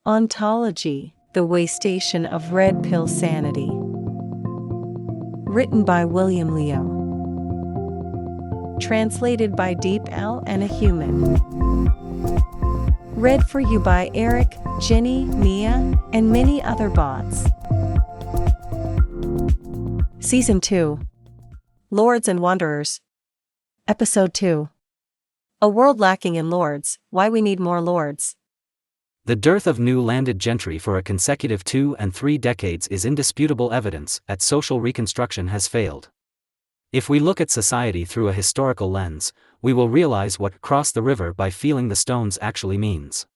Ontology, The Waystation of Red Pill Sanity. Written by William Leo. Translated by Deep L and a Human. Read for you by Eric, Ginny, Mia, and many other bots. Season 2. Lords and Wanderers. Episode 2. A world lacking in lords, why we need more lords. The dearth of new landed gentry for a consecutive 2 and 3 decades is indisputable evidence that social reconstruction has failed. If we look at society through a historical lens, we will realize what "cross the river by feeling the stones" actually means.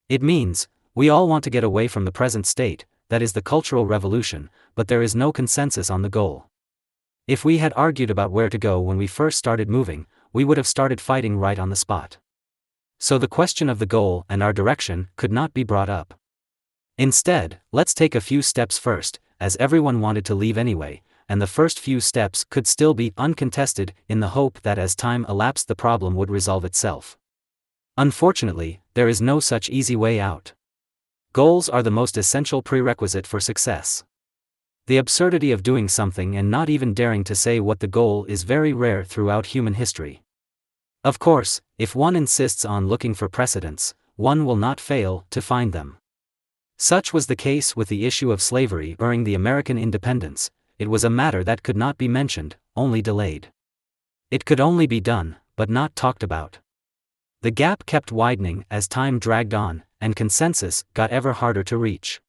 It means, we all want to get away from the present state, that is the Cultural Revolution, but there is no consensus on the goal. If we had argued about where to go when we first started moving, we would have started fighting right on the spot. So the question of the goal and our direction could not be brought up. Instead, let's take a few steps first, as everyone wanted to leave anyway, and the first few steps could still be uncontested in the hope that as time elapsed the problem would resolve itself. Unfortunately, there is no such easy way out. Goals are the most essential prerequisite for success. The absurdity of doing something and not even daring to say what the goal is very rare throughout human history. Of course, if one insists on looking for precedents, one will not fail to find them. Such was the case with the issue of slavery during the American independence. It was a matter that could not be mentioned, only delayed. It could only be done, but not talked about. The gap kept widening as time dragged on, and consensus got ever harder to reach.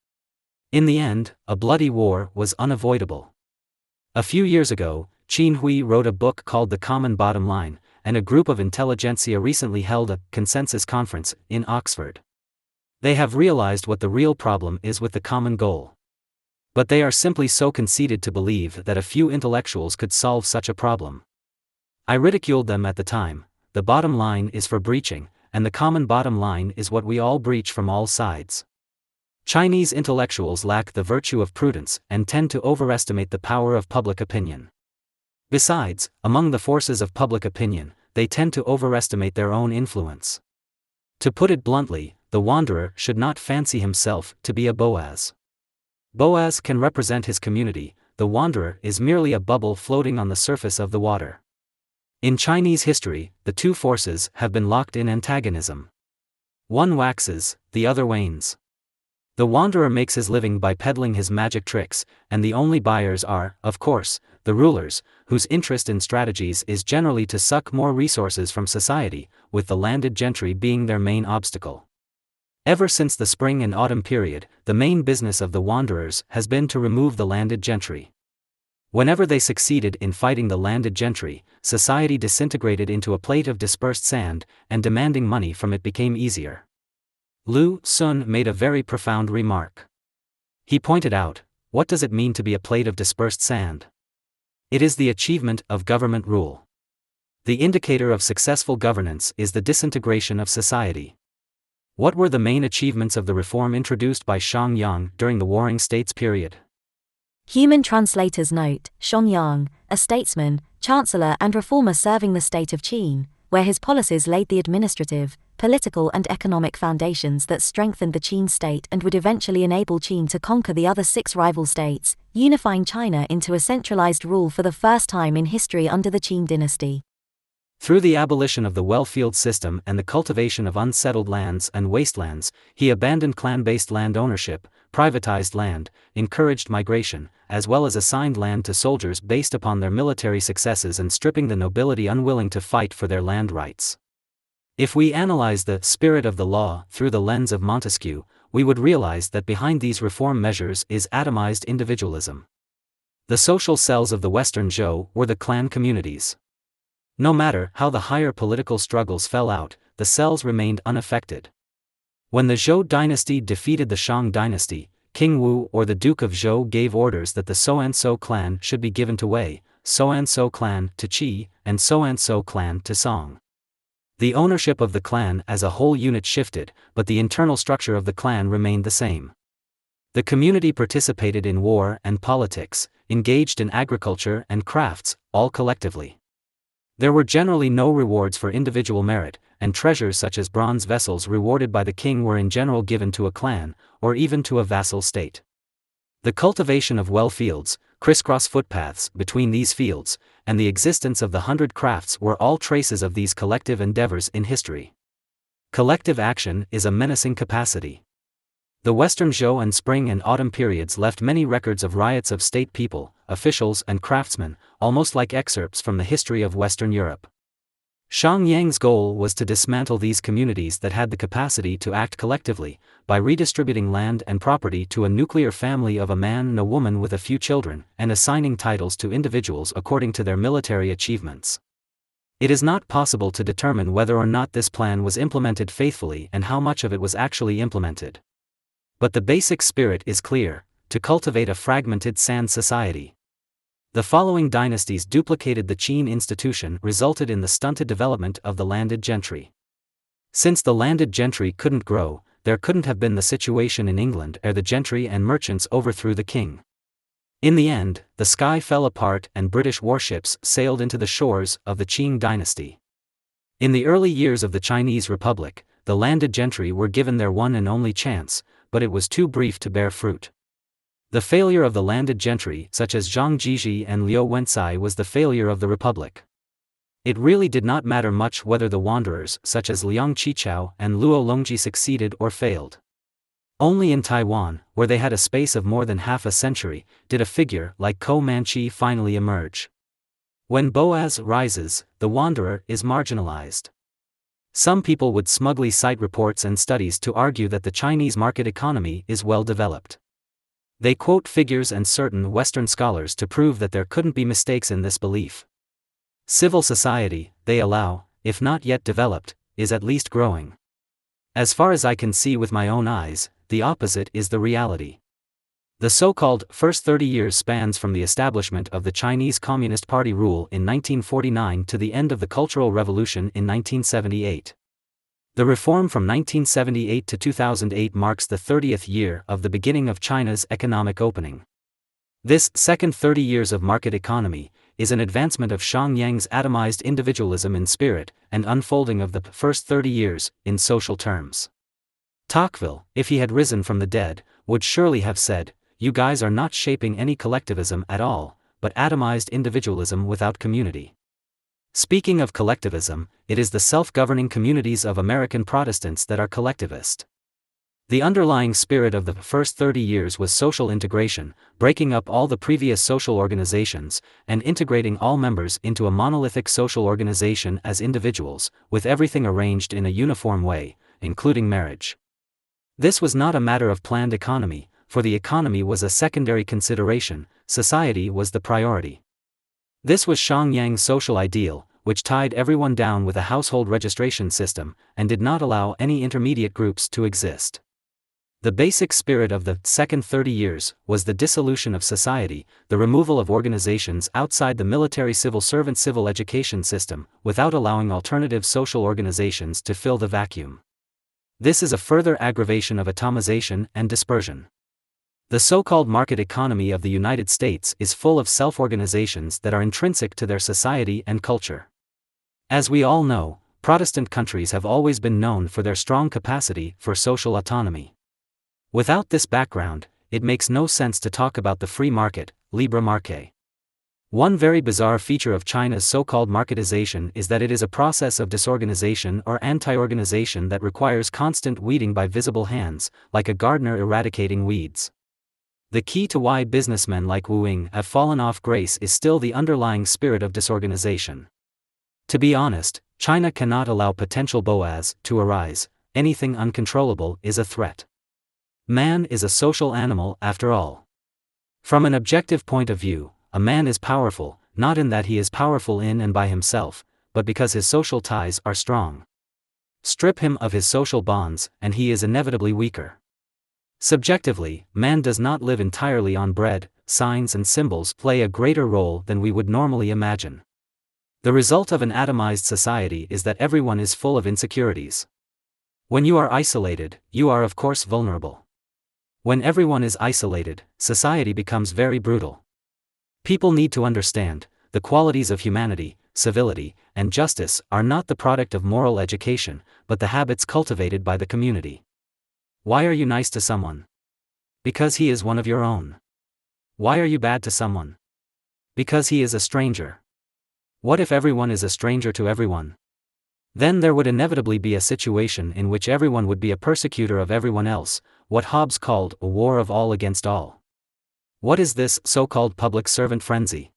In the end, a bloody war was unavoidable. A few years ago, Qin Hui wrote a book called The Common Bottom Line, and a group of intelligentsia recently held a consensus conference in Oxford. They have realized what the real problem is with the common goal. But they are simply so conceited to believe that a few intellectuals could solve such a problem. I ridiculed them at the time. The bottom line is for breaching, and the common bottom line is what we all breach from all sides. Chinese intellectuals lack the virtue of prudence and tend to overestimate the power of public opinion. Besides, among the forces of public opinion, they tend to overestimate their own influence. To put it bluntly, the wanderer should not fancy himself to be a Boaz. Boaz can represent his community, the wanderer is merely a bubble floating on the surface of the water. In Chinese history, the two forces have been locked in antagonism. One waxes, the other wanes. The wanderer makes his living by peddling his magic tricks, and the only buyers are, of course, the rulers, whose interest in strategies is generally to suck more resources from society, with the landed gentry being their main obstacle. Ever since the spring and autumn period, the main business of the wanderers has been to remove the landed gentry. Whenever they succeeded in fighting the landed gentry, society disintegrated into a plate of dispersed sand, and demanding money from it became easier. Lu Sun made a very profound remark. He pointed out, what does it mean to be a plate of dispersed sand? It is the achievement of government rule. The indicator of successful governance is the disintegration of society. What were the main achievements of the reform introduced by Xiangyang during the Warring States period? Human translators note, Xiangyang, a statesman, chancellor and reformer serving the state of Qin, where his policies laid the administrative, political and economic foundations that strengthened the Qin state and would eventually enable Qin to conquer the other 6 rival states, unifying China into a centralized rule for the first time in history under the Qin dynasty. Through the abolition of the well-field system and the cultivation of unsettled lands and wastelands, he abandoned clan-based land ownership, privatized land, encouraged migration, as well as assigned land to soldiers based upon their military successes and stripping the nobility unwilling to fight for their land rights. If we analyze the spirit of the law through the lens of Montesquieu, we would realize that behind these reform measures is atomized individualism. The social cells of the Western Zhou were the clan communities. No matter how the higher political struggles fell out, the cells remained unaffected. When the Zhou dynasty defeated the Shang dynasty, King Wu or the Duke of Zhou gave orders that the So-and-so clan should be given to Wei, So-and-so clan to Qi, and So-and-so clan to Song. The ownership of the clan as a whole unit shifted, but the internal structure of the clan remained the same. The community participated in war and politics, engaged in agriculture and crafts, all collectively. There were generally no rewards for individual merit, and treasures such as bronze vessels rewarded by the king were in general given to a clan, or even to a vassal state. The cultivation of well fields, crisscross footpaths between these fields, and the existence of the 100 crafts were all traces of these collective endeavors in history. Collective action is a menacing capacity. The Western Zhou and Spring and Autumn periods left many records of riots of state people, officials and craftsmen, almost like excerpts from the history of Western Europe. Shang Yang's goal was to dismantle these communities that had the capacity to act collectively, by redistributing land and property to a nuclear family of a man and a woman with a few children, and assigning titles to individuals according to their military achievements. It is not possible to determine whether or not this plan was implemented faithfully and how much of it was actually implemented. But the basic spirit is clear: to cultivate a fragmented sand society. The following dynasties duplicated the Qin institution resulted in the stunted development of the landed gentry. Since the landed gentry couldn't grow, there couldn't have been the situation in England ere the gentry and merchants overthrew the king. In the end, the sky fell apart and British warships sailed into the shores of the Qing dynasty. In the early years of the Chinese Republic, the landed gentry were given their one and only chance, but it was too brief to bear fruit. The failure of the landed gentry, such as Zhang Jizhi and Liu Wencai, was the failure of the Republic. It really did not matter much whether the wanderers, such as Liang Qichao and Luo Longji, succeeded or failed. Only in Taiwan, where they had a space of more than half a century, did a figure like Ko Manchi finally emerge. When Boaz rises, the wanderer is marginalized. Some people would smugly cite reports and studies to argue that the Chinese market economy is well developed. They quote figures and certain Western scholars to prove that there couldn't be mistakes in this belief. Civil society, they allow, if not yet developed, is at least growing. As far as I can see with my own eyes, the opposite is the reality. The so-called first 30 years spans from the establishment of the Chinese Communist Party rule in 1949 to the end of the Cultural Revolution in 1978. The reform from 1978 to 2008 marks the 30th year of the beginning of China's economic opening. This second 30 years of market economy is an advancement of Shang Yang's atomized individualism in spirit and unfolding of the first 30 years in social terms. Tocqueville, if he had risen from the dead, would surely have said, "You guys are not shaping any collectivism at all, but atomized individualism without community." Speaking of collectivism, it is the self-governing communities of American Protestants that are collectivist. The underlying spirit of the first 30 years was social integration, breaking up all the previous social organizations, and integrating all members into a monolithic social organization as individuals, with everything arranged in a uniform way, including marriage. This was not a matter of planned economy, for the economy was a secondary consideration, society was the priority. This was Shang Yang's social ideal, which tied everyone down with a household registration system, and did not allow any intermediate groups to exist. The basic spirit of the second 30 years was the dissolution of society, the removal of organizations outside the military civil servant civil education system, without allowing alternative social organizations to fill the vacuum. This is a further aggravation of atomization and dispersion. The so-called market economy of the United States is full of self-organizations that are intrinsic to their society and culture. As we all know, Protestant countries have always been known for their strong capacity for social autonomy. Without this background, it makes no sense to talk about the free market, libre marché. One very bizarre feature of China's so-called marketization is that it is a process of disorganization or anti-organization that requires constant weeding by visible hands, like a gardener eradicating weeds. The key to why businessmen like Wu Ying have fallen off grace is still the underlying spirit of disorganization. To be honest, China cannot allow potential Boaz to arise. Anything uncontrollable is a threat. Man is a social animal after all. From an objective point of view, a man is powerful, not in that he is powerful in and by himself, but because his social ties are strong. Strip him of his social bonds, and he is inevitably weaker. Subjectively, man does not live entirely on bread. Signs and symbols play a greater role than we would normally imagine. The result of an atomized society is that everyone is full of insecurities. When you are isolated, you are of course vulnerable. When everyone is isolated, society becomes very brutal. People need to understand the qualities of humanity, civility, and justice are not the product of moral education, but the habits cultivated by the community. Why are you nice to someone? Because he is one of your own. Why are you bad to someone? Because he is a stranger. What if everyone is a stranger to everyone? Then there would inevitably be a situation in which everyone would be a persecutor of everyone else, what Hobbes called a war of all against all. What is this so-called public servant frenzy?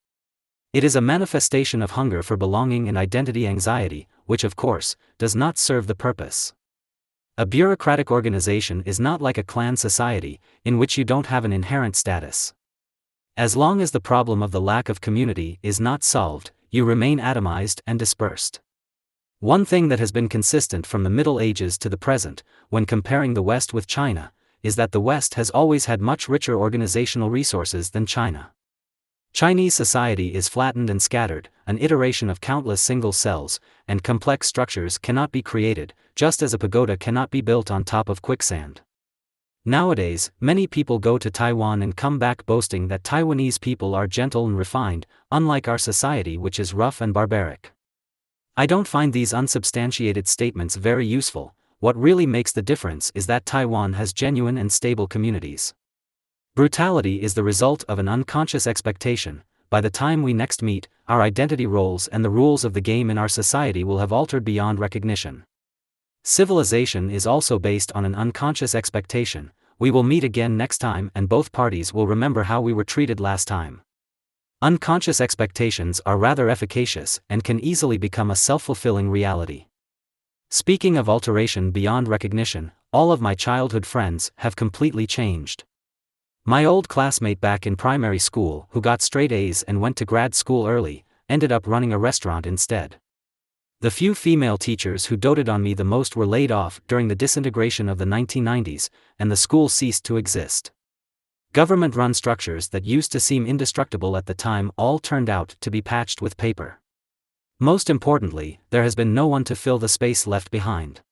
It is a manifestation of hunger for belonging and identity anxiety, which of course, does not serve the purpose. A bureaucratic organization is not like a clan society, in which you don't have an inherent status. As long as the problem of the lack of community is not solved, you remain atomized and dispersed. One thing that has been consistent from the Middle Ages to the present, when comparing the West with China, is that the West has always had much richer organizational resources than China. Chinese society is flattened and scattered, an iteration of countless single cells, and complex structures cannot be created, just as a pagoda cannot be built on top of quicksand. Nowadays, many people go to Taiwan and come back boasting that Taiwanese people are gentle and refined, unlike our society which is rough and barbaric. I don't find these unsubstantiated statements very useful. What really makes the difference is that Taiwan has genuine and stable communities. Brutality is the result of an unconscious expectation. By the time we next meet, our identity roles and the rules of the game in our society will have altered beyond recognition. Civilization is also based on an unconscious expectation. We will meet again next time and both parties will remember how we were treated last time. Unconscious expectations are rather efficacious and can easily become a self-fulfilling reality. Speaking of alteration beyond recognition, all of my childhood friends have completely changed. My old classmate back in primary school, who got straight A's and went to grad school early, ended up running a restaurant instead. The few female teachers who doted on me the most were laid off during the disintegration of the 1990s, and the school ceased to exist. Government-run structures that used to seem indestructible at the time all turned out to be patched with paper. Most importantly, there has been no one to fill the space left behind.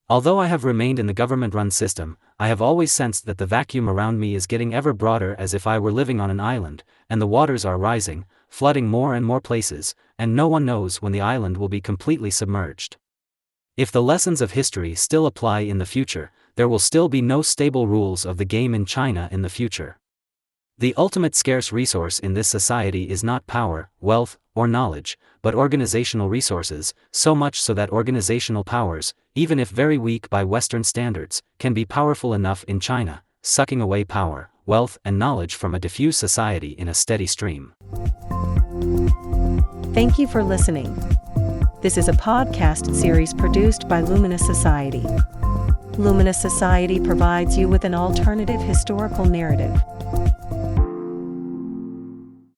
Although I have remained in the government-run system, I have always sensed that the vacuum around me is getting ever broader, as if I were living on an island, and the waters are rising, flooding more and more places, and no one knows when the island will be completely submerged. If the lessons of history still apply in the future, there will still be no stable rules of the game in China in the future. The ultimate scarce resource in this society is not power, wealth, or knowledge, but organizational resources, so much so that organizational powers, even if very weak by Western standards, can be powerful enough in China, sucking away power, wealth, and knowledge from a diffuse society in a steady stream. Thank you for listening. This is a podcast series produced by Luminous Society. Luminous Society provides you with an alternative historical narrative.